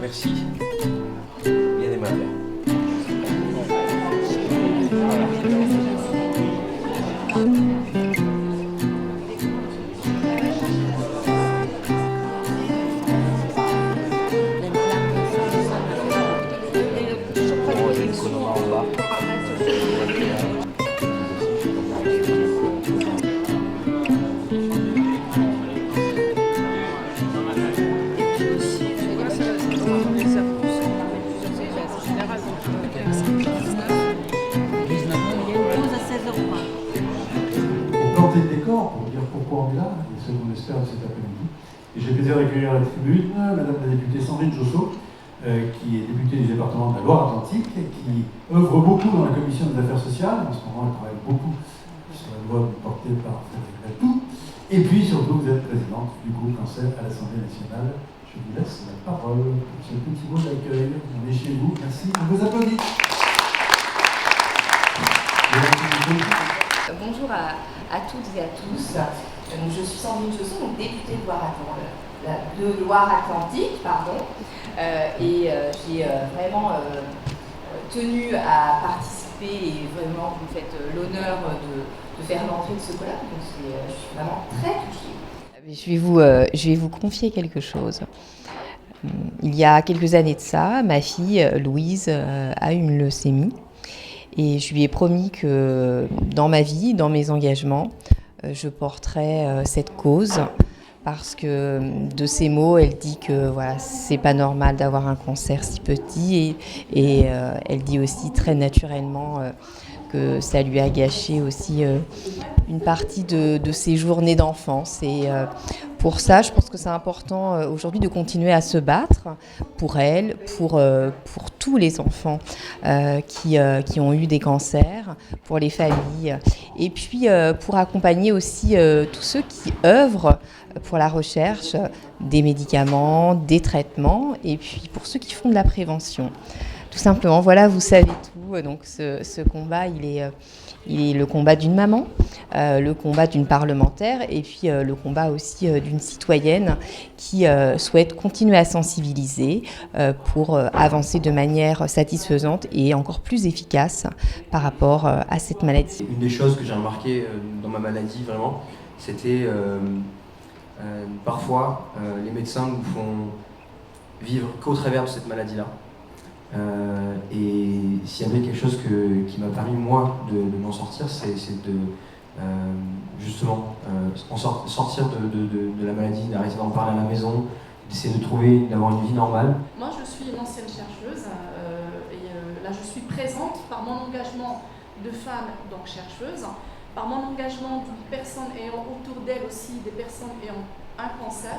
Merci. Bien aimable. Planter le décor pour dire pourquoi on est là, et ce qu'on espère de cet après-midi. Et j'ai le plaisir d'accueillir à la tribune Madame la députée Sandrine Josso, qui est députée du département de la Loire-Atlantique, qui œuvre beaucoup dans la commission des affaires sociales. En ce moment, elle travaille beaucoup sur la loi portée par Frédéric Latou. Et puis surtout, vous êtes présidente du groupe Cancer à l'Assemblée nationale. Je vous laisse la parole pour ce petit mot d'accueil. On est chez vous. Merci. On vous applaudit. Bonjour à toutes et à tous. Donc, je suis Sandrine Josso, donc députée de Loire-Atlantique, et j'ai vraiment tenu à participer et vraiment vous faites l'honneur de faire l'entrée de ce colloque. Donc je suis vraiment très touchée. Je vais vous confier quelque chose. Il y a quelques années de ça, ma fille Louise a une leucémie. Et je lui ai promis que dans ma vie, dans mes engagements, je porterai cette cause parce que de ses mots, elle dit que voilà, c'est pas normal d'avoir un cancer si petit et elle dit aussi très naturellement que ça lui a gâché aussi une partie de ses journées d'enfance. Et pour ça, je pense que c'est important aujourd'hui de continuer à se battre pour elle, pour tous les enfants qui ont eu des cancers, pour les familles, et puis pour accompagner aussi tous ceux qui œuvrent pour la recherche des médicaments, des traitements, et puis pour ceux qui font de la prévention. Tout simplement, voilà, vous savez tout. Donc ce combat, il est le combat d'une maman, le combat d'une parlementaire et puis le combat aussi d'une citoyenne qui souhaite continuer à sensibiliser pour avancer de manière satisfaisante et encore plus efficace par rapport à cette maladie. Une des choses que j'ai remarqué dans ma maladie, vraiment, c'était parfois les médecins nous font vivre qu'au travers de cette maladie-là. Et s'il y avait quelque chose qui m'a permis, moi, de m'en sortir, c'est de justement sortir de la maladie, d'arrêter d'en parler à la maison, d'essayer d'avoir une vie normale. Moi, je suis une ancienne chercheuse là, je suis présente par mon engagement de femme, donc chercheuse, par mon engagement d'une personne ayant autour d'elle aussi des personnes ayant un cancer.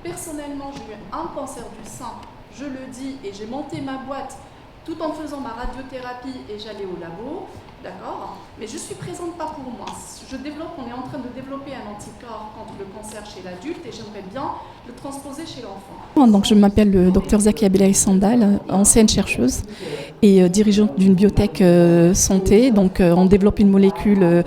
Personnellement, j'ai eu un cancer du sein. Je le dis, et j'ai monté ma boîte tout en faisant ma radiothérapie et j'allais au labo, d'accord? Mais je suis présente pas pour moi. On est en train de développer un anticorps contre le cancer chez l'adulte et j'aimerais bien le transposer chez l'enfant. Donc, je m'appelle le Dr Zakia Belaï-Sandal, ancienne chercheuse et dirigeante d'une biotech santé. Donc, on développe une molécule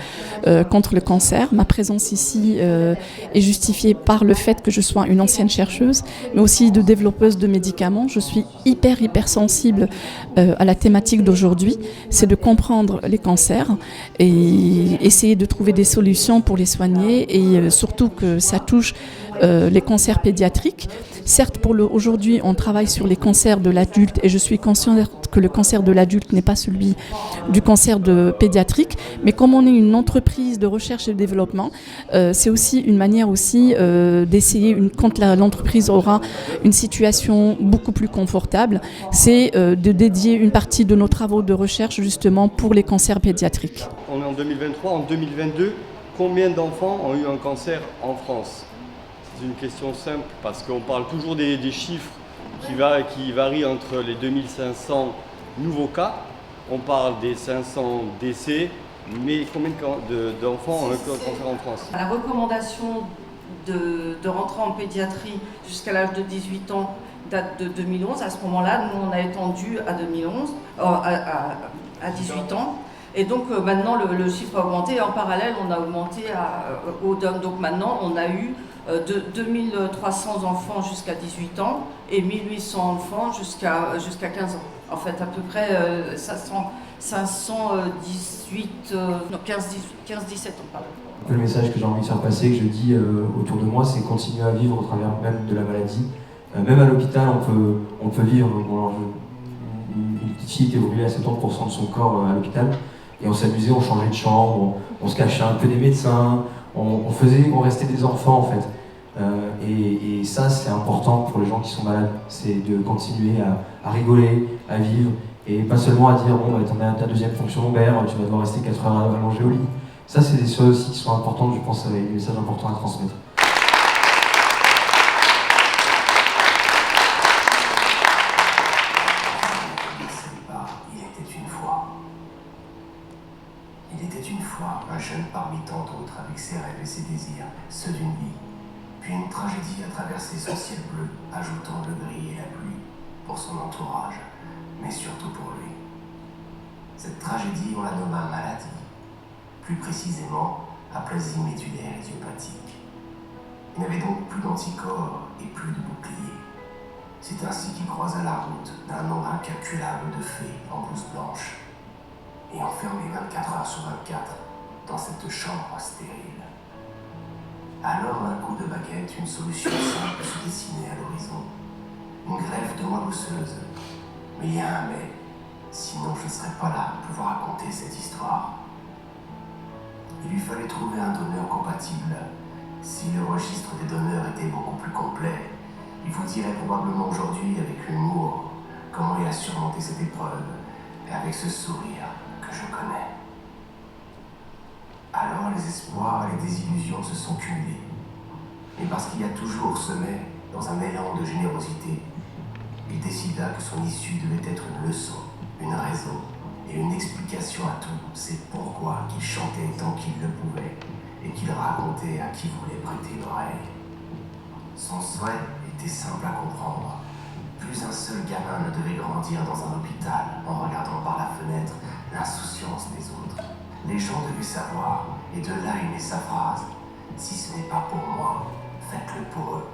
contre le cancer. Ma présence ici est justifiée par le fait que je sois une ancienne chercheuse, mais aussi de développeuse de médicaments. Je suis hyper sensible à la thématique d'aujourd'hui. C'est de comprendre les cancers et essayer de trouver des solutions pour les soigner et surtout que ça touche les cancers pédiatriques. Certes, aujourd'hui, on travaille sur les cancers de l'adulte et je suis consciente que le cancer de l'adulte n'est pas celui du cancer pédiatrique, mais comme on est une entreprise de recherche et de développement, c'est aussi une manière aussi d'essayer, quand l'entreprise aura une situation beaucoup plus confortable, c'est de dédier une partie de nos travaux de recherche justement pour les cancers pédiatriques. On est en 2023, en 2022, combien d'enfants ont eu un cancer en France ? C'est une question simple parce qu'on parle toujours des chiffres qui varient entre les 2500 nouveaux cas, on parle des 500 décès, mais combien d'enfants ont un cancer en France ? La recommandation de rentrer en pédiatrie jusqu'à l'âge de 18 ans date de 2011. À ce moment-là, nous on a étendu à 2011, à 18 ans. Et donc maintenant le chiffre a augmenté et en parallèle on a augmenté au DOM. Donc maintenant on a eu 2300 enfants jusqu'à 18 ans et 1800 enfants jusqu'à 15 ans. En fait à peu près 518, non 15-17 on parle. Un peu le message que j'ai envie de faire passer, que je dis autour de moi, c'est continuer à vivre au travers même de la maladie. Même à l'hôpital on peut vivre. Bon, alors, une petite fille était brûlée à 70% de son corps à l'hôpital. Et on s'amusait, on changeait de chambre, on se cachait un peu des médecins, on restait des enfants en fait. Et ça c'est important pour les gens qui sont malades, c'est de continuer à rigoler, à vivre, et pas seulement à dire bon bah t'en as ta deuxième fonction lombaire, tu vas devoir rester 4 heures allongé au lit. Ça c'est des choses aussi qui sont importantes, je pense, avec des messages importants à transmettre. Un jeune parmi tant d'autres avec ses rêves et ses désirs, ceux d'une vie. Puis une tragédie a traversé son ciel bleu, ajoutant le gris et la pluie pour son entourage, mais surtout pour lui. Cette tragédie, on la nomma maladie, plus précisément aplasie médulaire idiopathique. Il n'avait donc plus d'anticorps et plus de bouclier. C'est ainsi qu'il croisa la route d'un nombre incalculable de fées en blouse blanche et enfermé 24 heures sur 24 dans cette chambre stérile. Alors, d'un coup de baguette, une solution simple se dessinait à l'horizon. Une greffe de moelle osseuse. Mais il y a un mais, sinon je ne serais pas là pour pouvoir raconter cette histoire. Il lui fallait trouver un donneur compatible. Si le registre des donneurs était beaucoup plus complet, il vous dirait probablement aujourd'hui avec humour comment il a surmonté cette épreuve et avec ce sourire que je connais. Alors les espoirs et les désillusions se sont cumulés. Mais parce qu'il y a toujours sommet dans un élan de générosité, il décida que son issue devait être une leçon, une raison et une explication à tout. C'est pourquoi qu'il chantait tant qu'il le pouvait et qu'il racontait à qui voulait prêter l'oreille. Son souhait était simple à comprendre. Plus un seul gamin ne devait grandir dans un hôpital en regardant par la fenêtre l'insouciance des autres. Les gens devaient savoir, et de là est née sa phrase. Si ce n'est pas pour moi, faites-le pour eux.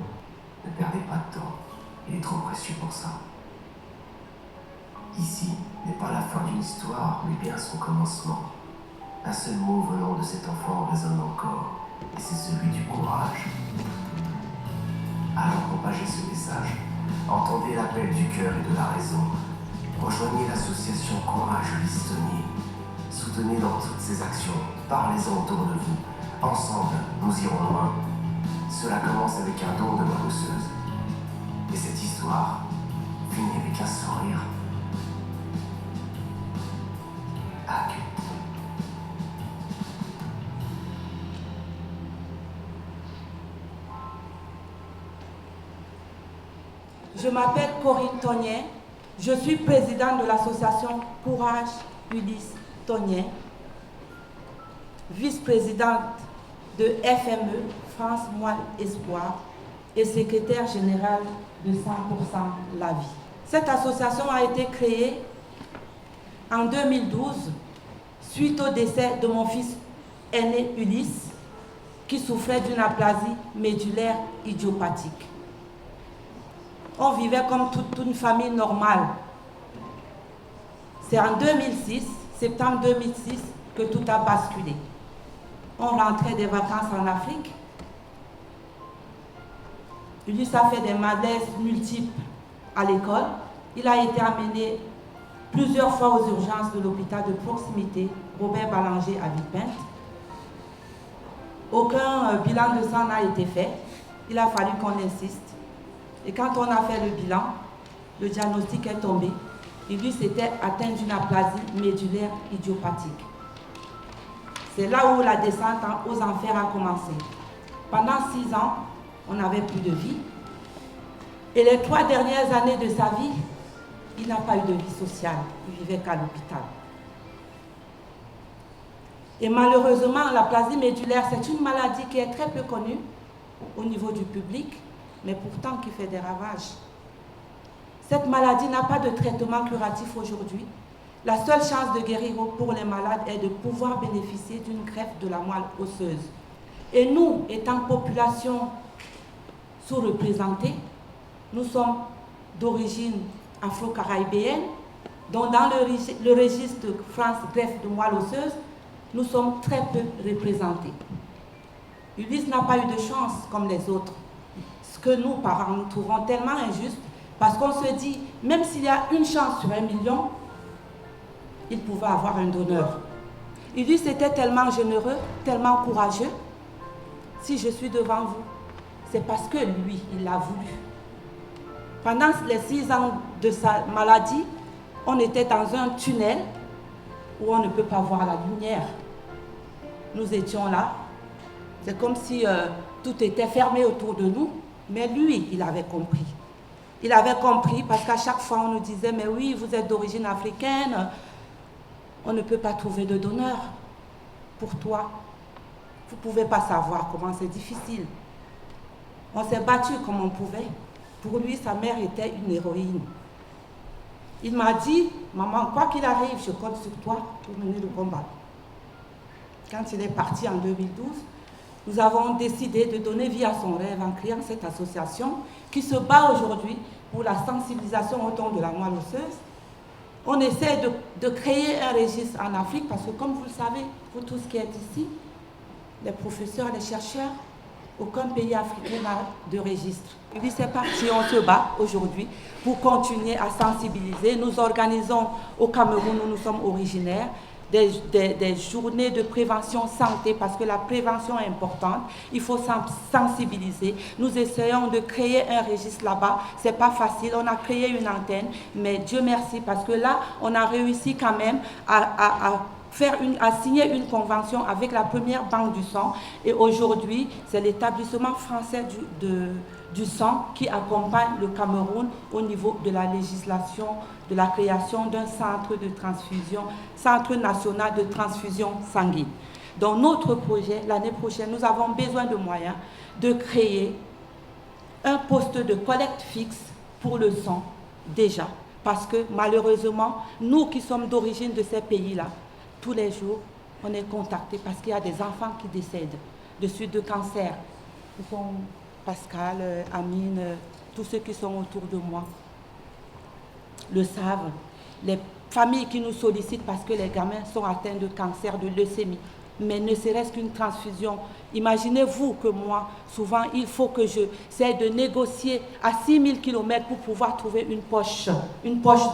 Ne perdez pas de temps, il est trop précieux pour ça. Ici n'est pas la fin d'une histoire, mais bien son commencement. Un seul mot venant de cet enfant résonne encore, et c'est celui du courage. Alors propagez ce message, entendez l'appel du cœur et de la raison. Rejoignez l'association Courage Ulysse-Saunier. Soutenez dans toutes ces actions, parlez-en autour de vous. Ensemble, nous irons loin. Cela commence avec un don de moelle osseuse. Et cette histoire finit avec un sourire. Adieu. Je m'appelle Corinne Tognet. Je suis présidente de l'association Courage Ulysse-Saunier, vice-présidente de FME, France Moelle Espoir, et secrétaire générale de 100% La Vie. Cette association a été créée en 2012 suite au décès de mon fils aîné Ulysse, qui souffrait d'une aplasie médulaire idiopathique. On vivait comme toute une famille normale. C'est en 2006, septembre 2006, que tout a basculé. On rentrait des vacances en Afrique. Ulysse a fait des malaises multiples à l'école. Il a été amené plusieurs fois aux urgences de l'hôpital de proximité, Robert Ballanger à Villepinte. Aucun bilan de sang n'a été fait. Il a fallu qu'on insiste. Et quand on a fait le bilan, le diagnostic est tombé. Ulysse était atteint d'une aplasie médulaire idiopathique. C'est là où la descente aux enfers a commencé. Pendant 6 ans, on n'avait plus de vie. Et les 3 dernières années de sa vie, il n'a pas eu de vie sociale. Il vivait qu'à l'hôpital. Et malheureusement, l'aplasie médulaire, c'est une maladie qui est très peu connue au niveau du public, mais pourtant qui fait des ravages. Cette maladie n'a pas de traitement curatif aujourd'hui. La seule chance de guérir pour les malades est de pouvoir bénéficier d'une greffe de la moelle osseuse. Et nous, étant population sous-représentée, nous sommes d'origine afro-caribéenne, donc dans le registre France greffe de moelle osseuse, nous sommes très peu représentés. Ulysse n'a pas eu de chance comme les autres, ce que nous, parents, nous trouvons tellement injuste, parce qu'on se dit, même s'il y a une chance sur 1 million, il pouvait avoir un donneur. Ulysse était tellement généreux, tellement courageux. Si je suis devant vous, c'est parce que lui, il l'a voulu. Pendant les 6 ans de sa maladie, on était dans un tunnel où on ne peut pas voir la lumière. Nous étions là. C'est comme si tout était fermé autour de nous, mais lui, il avait compris. Il avait compris parce qu'à chaque fois, on nous disait, mais oui, vous êtes d'origine africaine, on ne peut pas trouver de donneur pour toi. Vous ne pouvez pas savoir comment c'est difficile. On s'est battu comme on pouvait. Pour lui, sa mère était une héroïne. Il m'a dit, maman, quoi qu'il arrive, je compte sur toi pour mener le combat. Quand il est parti en 2012, nous avons décidé de donner vie à son rêve en créant cette association qui se bat aujourd'hui pour la sensibilisation autour de la moelle osseuse. On essaie de créer un registre en Afrique parce que, comme vous le savez, vous tous qui êtes ici, les professeurs, les chercheurs, aucun pays africain n'a de registre. Et puis c'est parti, on se bat aujourd'hui pour continuer à sensibiliser. Nous organisons au Cameroun où nous sommes originaires des journées de prévention santé parce que la prévention est importante. Il faut sensibiliser. Nous essayons de créer un registre là-bas. C'est pas facile. On a créé une antenne, mais Dieu merci parce que là, on a réussi quand même à signer une convention avec la première banque du sang. Et aujourd'hui, c'est l'établissement français du sang qui accompagne le Cameroun au niveau de la législation, de la création d'un centre de transfusion, centre national de transfusion sanguine. Dans notre projet, l'année prochaine, nous avons besoin de moyens de créer un poste de collecte fixe pour le sang, déjà. Parce que malheureusement, nous qui sommes d'origine de ces pays-là, tous les jours, on est contacté parce qu'il y a des enfants qui décèdent de suite de cancer. Ce sont Pascal, Amine, tous ceux qui sont autour de moi le savent. Les familles qui nous sollicitent parce que les gamins sont atteints de cancer, de leucémie. Mais ne serait-ce qu'une transfusion. Imaginez-vous que moi, souvent, il faut que j'essaie de négocier à 6000 km pour pouvoir trouver une poche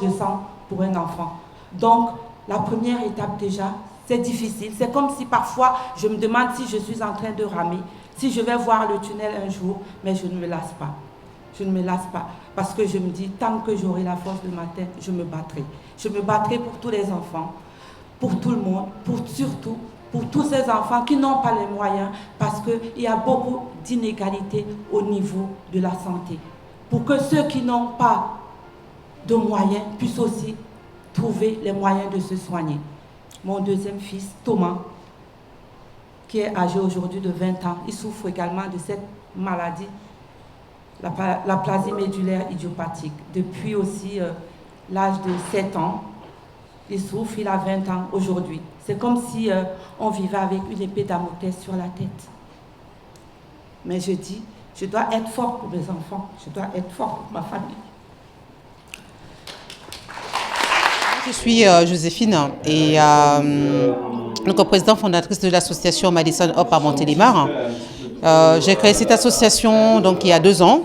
de sang pour un enfant. Donc, la première étape déjà, c'est difficile. C'est comme si parfois, je me demande si je suis en train de ramer, si je vais voir le tunnel un jour, mais je ne me lasse pas. Je ne me lasse pas parce que je me dis, tant que j'aurai la force de matin, je me battrai. Je me battrai pour tous les enfants, pour tout le monde, surtout pour tous ces enfants qui n'ont pas les moyens parce qu'il y a beaucoup d'inégalités au niveau de la santé. Pour que ceux qui n'ont pas de moyens puissent aussi trouver les moyens de se soigner. Mon deuxième fils, Thomas, qui est âgé aujourd'hui de 20 ans, il souffre également de cette maladie, l'aplasie médulaire idiopathique. Depuis aussi l'âge de 7 ans, il souffre, il a 20 ans aujourd'hui. C'est comme si on vivait avec une épée Damoclès sur la tête. Mais je dis, je dois être fort pour mes enfants, je dois être fort pour ma famille. Je suis Joséphine et donc, présidente fondatrice de l'association Madison Hope à Montélimar. J'ai créé cette association donc, il y a 2 ans,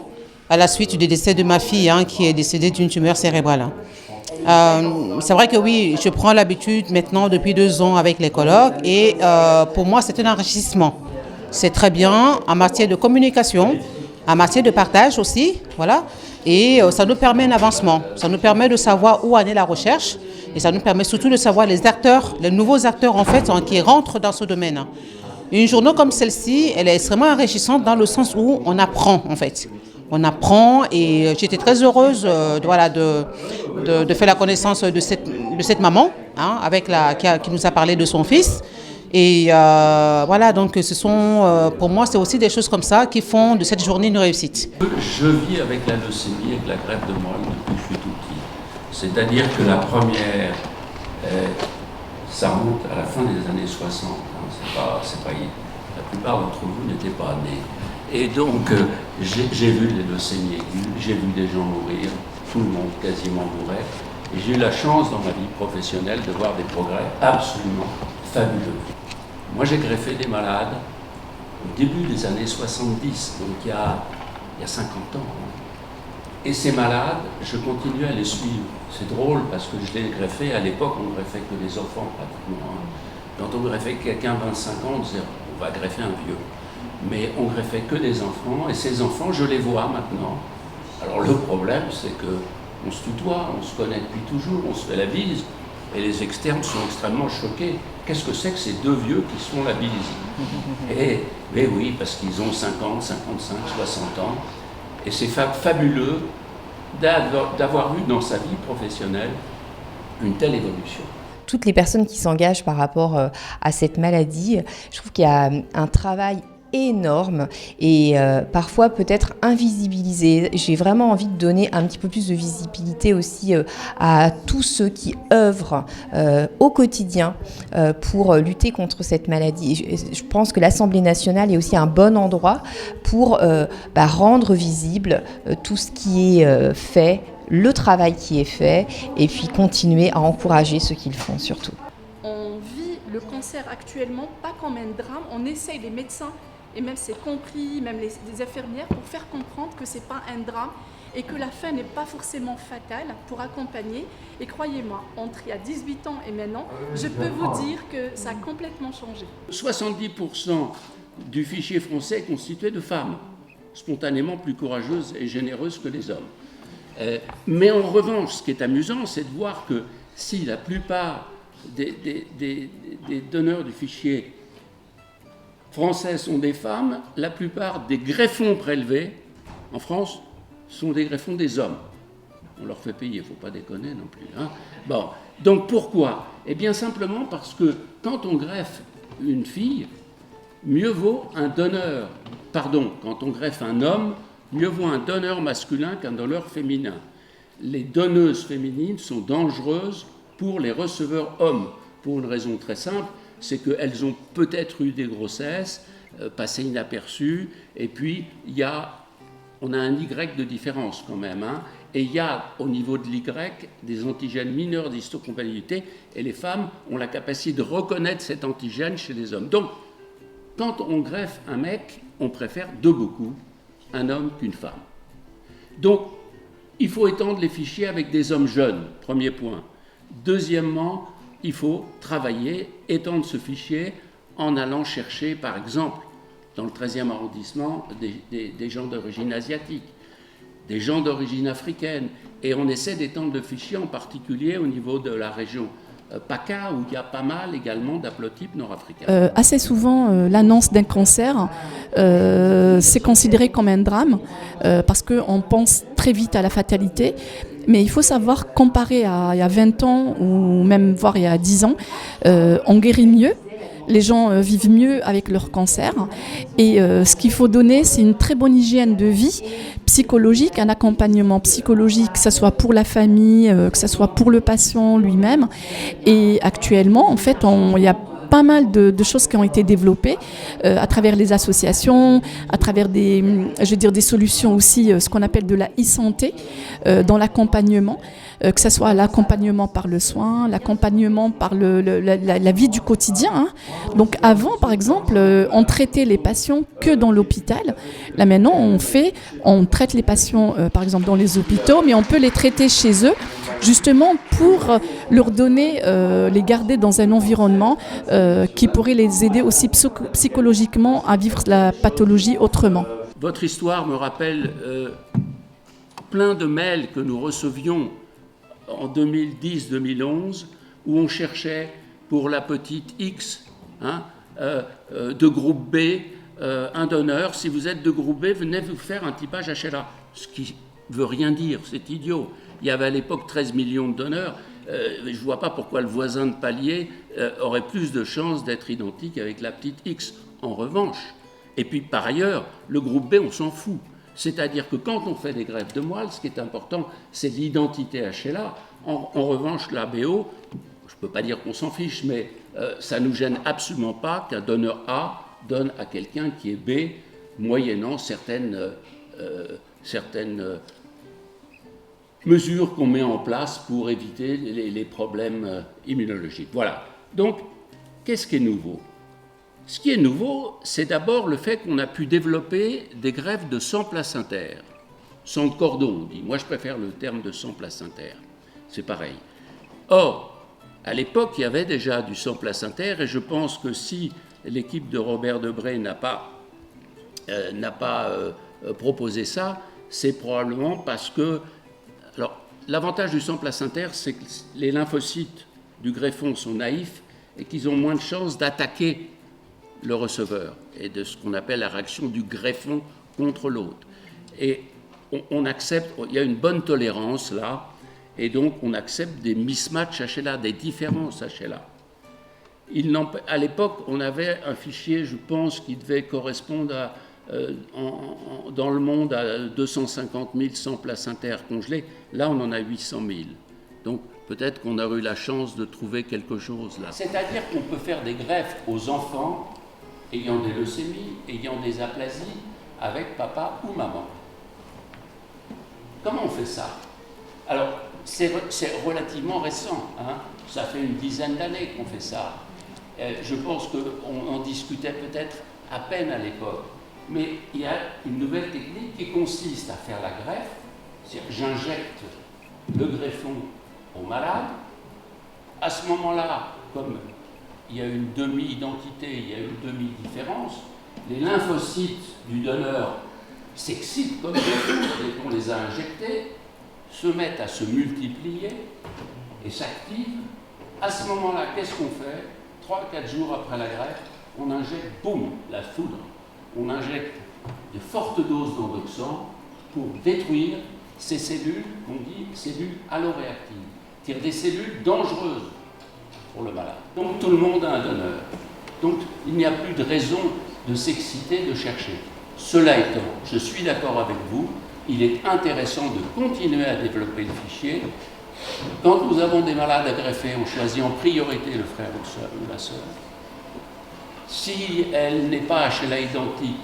à la suite du décès de ma fille qui est décédée d'une tumeur cérébrale. C'est vrai que oui, je prends l'habitude maintenant depuis 2 ans avec les colloques et pour moi c'est un enrichissement. C'est très bien en matière de communication, en matière de partage aussi, voilà. Et ça nous permet un avancement, ça nous permet de savoir où en est la recherche et ça nous permet surtout de savoir les acteurs, les nouveaux acteurs en fait qui rentrent dans ce domaine. Une journée comme celle-ci, elle est extrêmement enrichissante dans le sens où on apprend en fait. On apprend et j'étais très heureuse de faire la connaissance de cette maman qui nous a parlé de son fils. Et voilà, donc ce sont, pour moi, c'est aussi des choses comme ça qui font de cette journée une réussite. Je vis avec la leucémie, avec la greffe de moelle depuis que je suis tout petit. C'est-à-dire que la première Ça remonte à la fin des années 60. Hein. La plupart d'entre vous n'étaient pas nés. Et donc, j'ai vu les leucémies aiguës, j'ai vu des gens mourir, tout le monde quasiment mourait. Et j'ai eu la chance dans ma vie professionnelle de voir des progrès absolument fabuleux. Moi, j'ai greffé des malades au début des années 70, donc il y a 50 ans. Et ces malades, je continue à les suivre. C'est drôle parce que je les greffais, à l'époque, on ne greffait que les enfants pratiquement. Quand on greffait quelqu'un 25 ans, on disait on va greffer un vieux. Mais on greffait que des enfants, et ces enfants, je les vois maintenant. Alors le problème, c'est qu'on se tutoie, on se connaît depuis toujours, on se fait la bise, et les externes sont extrêmement choqués. Qu'est-ce que c'est que ces deux vieux qui se font la bise? Mais oui, parce qu'ils ont 50, 55, 60 ans, et c'est fabuleux d'avoir eu dans sa vie professionnelle une telle évolution. Toutes les personnes qui s'engagent par rapport à cette maladie, je trouve qu'il y a un travail énorme et parfois peut-être invisibilisé. J'ai vraiment envie de donner un petit peu plus de visibilité aussi à tous ceux qui œuvrent au quotidien pour lutter contre cette maladie. Et je pense que l'Assemblée nationale est aussi un bon endroit pour rendre visible tout ce qui est fait, le travail qui est fait, et puis continuer à encourager ceux qui le font surtout. On vit le cancer actuellement pas comme un drame, on essaye, les médecins, et même c'est compris, même les infirmières, pour faire comprendre que c'est pas un drame et que la fin n'est pas forcément fatale pour accompagner. Et croyez-moi, entre il y a 18 ans et maintenant, je peux vous dire que ça a complètement changé. 70% du fichier français est constitué de femmes, spontanément plus courageuses et généreuses que les hommes. Mais en revanche, ce qui est amusant, c'est de voir que si la plupart des donneurs du fichier français sont des femmes, la plupart des greffons prélevés en France sont des greffons des hommes. On leur fait payer, il ne faut pas déconner non plus. Hein. Bon, donc pourquoi? Eh bien simplement parce que quand on greffe une fille, mieux vaut un donneur, quand on greffe un homme, mieux vaut un donneur masculin qu'un donneur féminin. Les donneuses féminines sont dangereuses pour les receveurs hommes, pour une raison très simple, c'est qu'elles ont peut-être eu des grossesses, passées inaperçues, et puis on a un Y de différence quand même, hein, et il y a au niveau de l'Y des antigènes mineurs d'histocompatibilité, et les femmes ont la capacité de reconnaître cet antigène chez les hommes. Donc, quand on greffe un mec, on préfère de beaucoup un homme qu'une femme. Donc, il faut étendre les fichiers avec des hommes jeunes, premier point. Deuxièmement, il faut travailler, étendre ce fichier en allant chercher, par exemple, dans le 13e arrondissement, des gens d'origine asiatique, des gens d'origine africaine. Et on essaie d'étendre le fichier en particulier au niveau de la région PACA, où il y a pas mal également d'haplotypes nord-africains. Assez souvent, l'annonce d'un cancer, c'est considéré comme un drame, parce qu'on pense très vite à la fatalité. Mais il faut savoir, comparé à il y a 20 ans, ou même voire il y a 10 ans, on guérit mieux. Les gens vivent mieux avec leur cancer. Et ce qu'il faut donner, c'est une très bonne hygiène de vie psychologique, un accompagnement psychologique, que ce soit pour la famille, que ce soit pour le patient lui-même. Et actuellement, en fait, il y a pas mal de choses qui ont été développées à travers les associations, à travers des solutions aussi, ce qu'on appelle de la e-santé dans l'accompagnement, que ce soit l'accompagnement par le soin, l'accompagnement par la vie du quotidien. Hein. Donc avant, par exemple, on traitait les patients que dans l'hôpital. Là maintenant, on traite les patients, par exemple, dans les hôpitaux, mais on peut les traiter chez eux, justement pour leur donner, les garder dans un environnement qui pourrait les aider aussi psychologiquement à vivre la pathologie autrement. Votre histoire me rappelle plein de mails que nous recevions en 2010-2011, où on cherchait pour la petite X, de groupe B, un donneur. Si vous êtes de groupe B, venez vous faire un typage HLA. Ce qui ne veut rien dire, c'est idiot. Il y avait à l'époque 13 millions de donneurs. Je ne vois pas pourquoi le voisin de palier aurait plus de chances d'être identique avec la petite X. En revanche, et puis par ailleurs, le groupe B, on s'en fout. C'est-à-dire que quand on fait des greffes de moelle, ce qui est important, c'est l'identité HLA. En revanche, la BO, je ne peut pas dire qu'on s'en fiche, mais ça ne nous gêne absolument pas qu'un donneur A donne à quelqu'un qui est B, moyennant certaines mesures qu'on met en place pour éviter les problèmes immunologiques. Voilà. Donc, qu'est-ce qui est nouveau? Ce qui est nouveau, c'est d'abord le fait qu'on a pu développer des greffes de sang placentaire. Sang de cordon, on dit. Moi, je préfère le terme de sang placentaire. C'est pareil. Or, à l'époque, il y avait déjà du sang placentaire, et je pense que si l'équipe de Robert Debré n'a pas proposé ça, c'est probablement parce que... Alors, l'avantage du sang placentaire, c'est que les lymphocytes du greffon sont naïfs et qu'ils ont moins de chances d'attaquer le receveur et de ce qu'on appelle la réaction du greffon contre l'autre. Et on accepte, il y a une bonne tolérance là, et donc on accepte des mismatchs HLA, des différences HLA. À l'époque, on avait un fichier, je pense, qui devait correspondre à, dans le monde à 250 000 sangs placentaires congelés. Là, on en a 800 000. Donc peut-être qu'on a eu la chance de trouver quelque chose là. C'est-à-dire qu'on peut faire des greffes aux enfants ayant des leucémies, ayant des aplasies, avec papa ou maman. Comment on fait ça? Alors, c'est relativement récent, hein? Ça fait une dizaine d'années qu'on fait ça. Je pense qu'on en discutait peut-être à peine à l'époque. Mais il y a une nouvelle technique qui consiste à faire la greffe, c'est-à-dire que j'injecte le greffon au malade. À ce moment-là, comme il y a une demi-identité, il y a une demi-différence, les lymphocytes du donneur s'excitent comme des fous dès qu'on les a injectés, se mettent à se multiplier et s'activent. À ce moment-là, qu'est-ce qu'on fait? 3-4 jours après la greffe, on injecte, boum, la foudre. On injecte de fortes doses d'endoxan pour détruire ces cellules qu'on dit cellules alloréactives, c'est-à-dire des cellules dangereuses pour le malade. Donc tout le monde a un donneur. Donc il n'y a plus de raison de s'exciter, de chercher. Cela étant, je suis d'accord avec vous, il est intéressant de continuer à développer le fichier. Quand nous avons des malades à greffer, on choisit en priorité le frère ou la sœur. Si elle n'est pas HLA identique,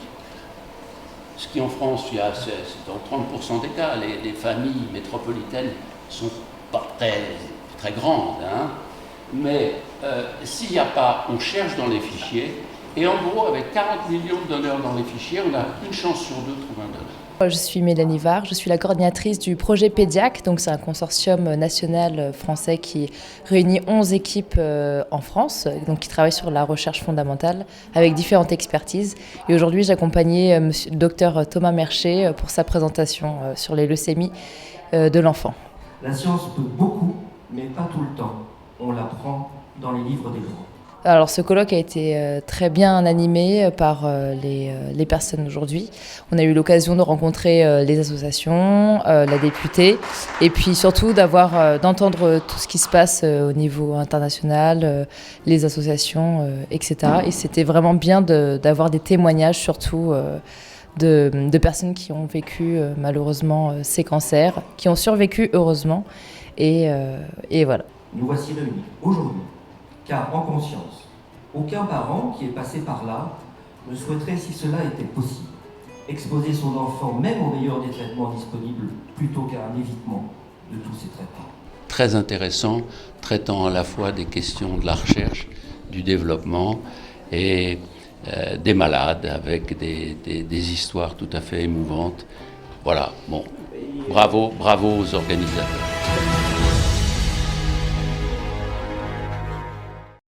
ce qui en France, c'est dans 30% des cas, les familles métropolitaines ne sont pas très grandes, hein. Mais s'il n'y a pas, on cherche dans les fichiers, et en gros, avec 40 millions de donneurs dans les fichiers, on a une chance sur deux de trouver un donneur. Je suis Mélanie Var, je suis la coordinatrice du projet PEDIAC, donc c'est un consortium national français qui réunit 11 équipes en France, donc qui travaillent sur la recherche fondamentale avec différentes expertises. Et aujourd'hui, j'accompagnais le docteur Thomas Mercher pour sa présentation sur les leucémies de l'enfant. La science peut beaucoup, mais pas tout le temps. On l'apprend dans les livres des grands. Alors ce colloque a été très bien animé par les personnes aujourd'hui. On a eu l'occasion de rencontrer les associations, la députée, et puis surtout d'entendre tout ce qui se passe au niveau international, les associations, etc. Et c'était vraiment bien d'avoir des témoignages surtout de personnes qui ont vécu malheureusement ces cancers, qui ont survécu heureusement, et voilà. Nous voici réunis aujourd'hui, car en conscience, aucun parent qui est passé par là ne souhaiterait, si cela était possible, exposer son enfant même au meilleur des traitements disponibles plutôt qu'à un évitement de tous ces traitements. Très intéressant, traitant à la fois des questions de la recherche, du développement et des malades avec des histoires tout à fait émouvantes. Voilà, bon, bravo aux organisateurs.